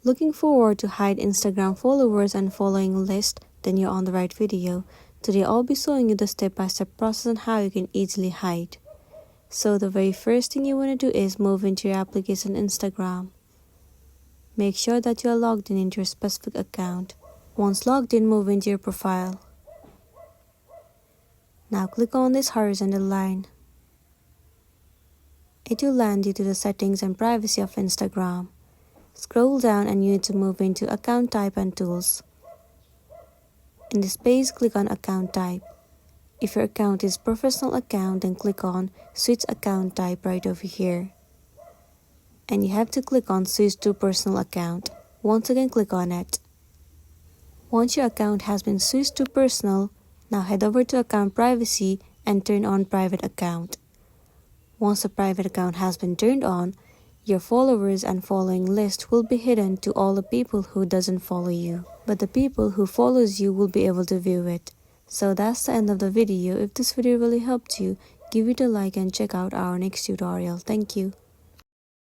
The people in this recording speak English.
Looking forward to hide Instagram followers and following list? Then you're on the right video. Today I'll be showing you the step-by-step process on how you can easily hide. So the very first thing you want to do is move into your application Instagram. Make sure that you are logged in into your specific account. Once logged in, move into your profile. Now click on this horizontal line. It will land you to the settings and privacy of Instagram. Scroll down and you need to move into account type and tools. In this page, click on account type. If your account is professional account, then click on switch account type right over here. And you have to click on switch to personal account. Once again, click on it. Once your account has been switched to personal, now head over to account privacy and turn on private account. Once the private account has been turned on, your followers and following list will be hidden to all the people who doesn't follow you. But the people who follows you will be able to view it. So that's the end of the video. If this video really helped you, give it a like and check out our next tutorial. Thank you.